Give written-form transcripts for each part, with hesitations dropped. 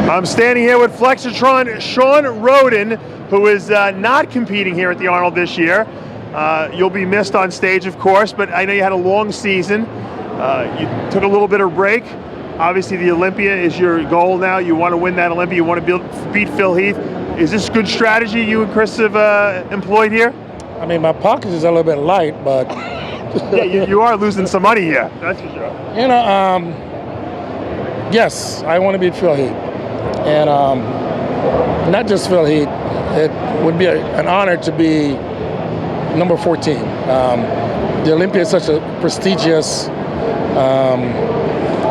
I'm standing here with Flexitron Shawn RHODEN, who is not competing here at the Arnold this year. You'll be missed on stage, of course, but I know you had a long season. You took a little bit of break. Obviously, the Olympia is your goal now. You want to win that Olympia. You want to beat Phil Heath. Is this good strategy you and Chris have employed here? I mean, my pockets is a little bit light, but yeah, you are losing some money here. That's for sure. You know, yes, I want to beat Phil Heath, and not just Phil Heath. It would be an honor to be number 14. The Olympia is such a prestigious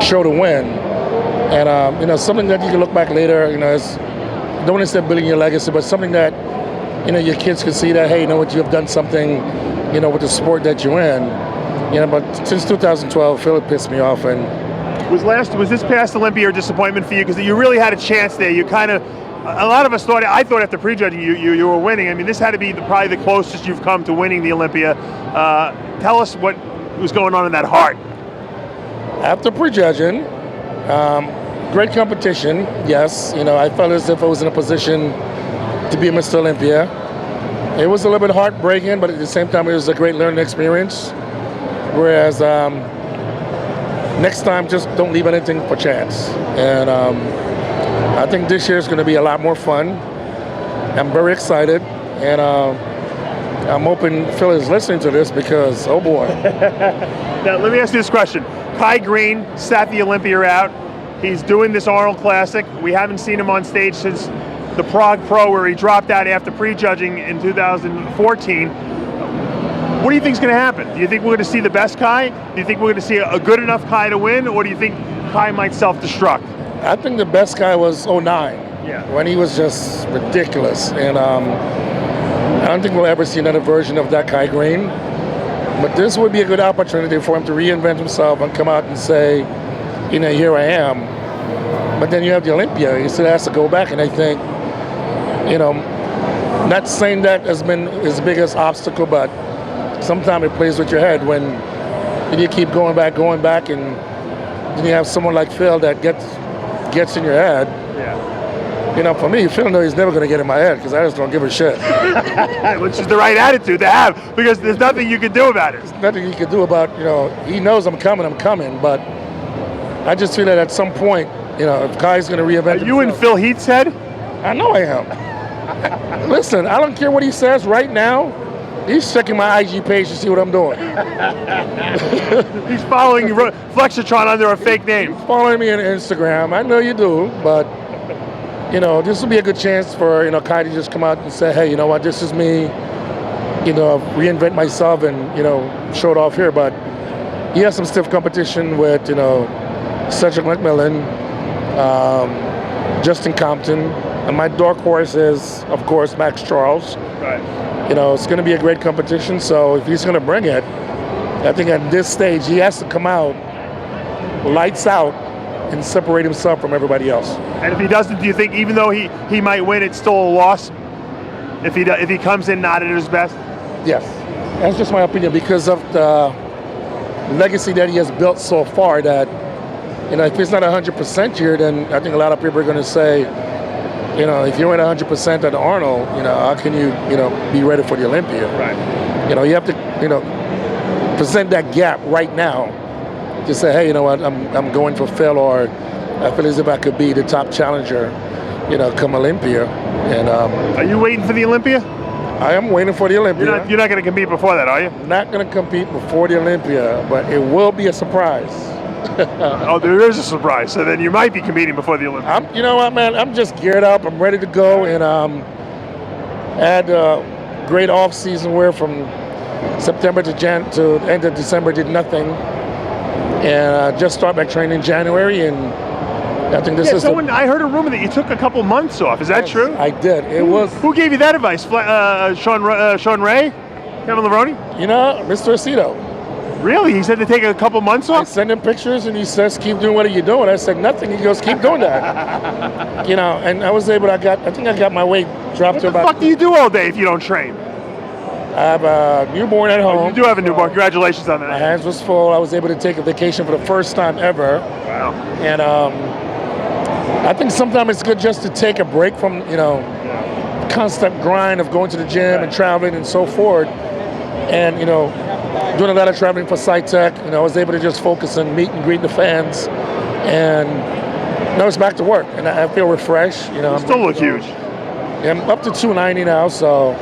show to win, and you know, something that you can look back later. You know, it's, don't want to say building your legacy, but something that, you know, your kids can see that, hey, you know what, you have done something, you know, with the sport that you're in. You know, but since 2012, Phil had pissed me off. And was this past Olympia a disappointment for you? Because you really had a chance there. You kind of, a lot of us thought, I thought after prejudging you were winning. I mean, this had to be probably the closest you've come to winning the Olympia. Tell us what was going on in that heart. After prejudging, great competition, yes. You know, I felt as if I was in a position to be Mr. Olympia. It was a little bit heartbreaking, but at the same time, it was a great learning experience. Whereas next time, just don't leave anything for chance. And I think this year is going to be a lot more fun. I'm very excited, and I'm hoping Phil is listening to this because, oh boy. Now, let me ask you this question. Kai Green sat the Olympia out. He's doing this Arnold Classic. We haven't seen him on stage since the Prague Pro, where he dropped out after prejudging in 2014. What do you think is going to happen? Do you think we're going to see the best Kai? Do you think we're going to see a good enough Kai to win, or do you think Kai might self-destruct? I think the best Kai was 09, when he was just ridiculous. And I don't think we'll ever see another version of that Kai Green. But this would be a good opportunity for him to reinvent himself and come out and say, you know, here I am. But then you have the Olympia. He still has to go back. And I think, you know, not saying that has been his biggest obstacle, but sometimes it plays with your head when you keep going back, and then you have someone like Phil that gets in your head. Yeah. You know, for me, Phil knows he's never going to get in my head because I just don't give a shit. Which is the right attitude to have, because there's nothing you can do about it. There's nothing you can do about, you know, he knows I'm coming, but I just feel that at some point, you know, if Kai's going to reinvent himself. Are you in Phil Heath's head? I know I am. Listen, I don't care what he says right now. He's checking my IG page to see what I'm doing. He's following Flexitron under a fake name. He's following me on Instagram. I know you do, but, you know, this will be a good chance for, you know, Kai to just come out and say, hey, you know what, this is me, you know, reinvent myself and, you know, show it off here. But he has some stiff competition with, you know, Cedric McMillan, Justin Compton, and my dark horse is, of course, Max Charles. Right. You know, it's going to be a great competition, so if he's going to bring it, I think at this stage he has to come out, lights out, and separate himself from everybody else. And if he doesn't, do you think even though he might win, it's still a loss? If he comes in not at his best? Yes, that's just my opinion because of the legacy that he has built so far that, you know, if it's not 100% here, then I think a lot of people are going to say, you know, if you're at 100% at the Arnold, you know, how can you, you know, be ready for the Olympia? Right. You know, you have to, you know, present that gap right now to say, hey, you know what, I'm going for Phil, or I feel as if I could be the top challenger, you know, come Olympia. And are you waiting for the Olympia? I am waiting for the Olympia. You're not going to compete before that, are you? Not going to compete before the Olympia, but it will be a surprise. Oh, there is a surprise. So then you might be competing before the Olympics. You know what, man? I'm just geared up. I'm ready to go, and had a great off season where from September to end of December did nothing, and just start back training in January. And I think this is. I heard a rumor that you took a couple months off. Is that true? I did. It was. Who gave you that advice? Sean Ray, Kevin Levrone? You know, Mr. Aceto. Really? He said to take a couple months off? I sent him pictures and he says, keep doing what are you doing? I said, nothing. He goes, keep doing that. You know, and I was able, I think I got my weight dropped to about. What the fuck do you do all day if you don't train? I have a newborn at home. Oh, you do have a newborn. Congratulations on that. My hands was full. I was able to take a vacation for the first time ever. Wow. And I think sometimes it's good just to take a break from, constant grind of going to the gym and traveling and so forth. And, doing a lot of traveling for SciTech, I was able to just focus on meet and greet the fans. And now it's back to work. And I feel refreshed. You still look huge. I'm up to 290 now. So,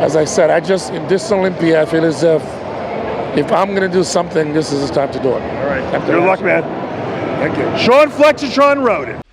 as I said, in this Olympia, I feel as if I'm going to do something, this is the time to do it. All right. Good luck, man. Thank you. Sean Flexitron Rhoden.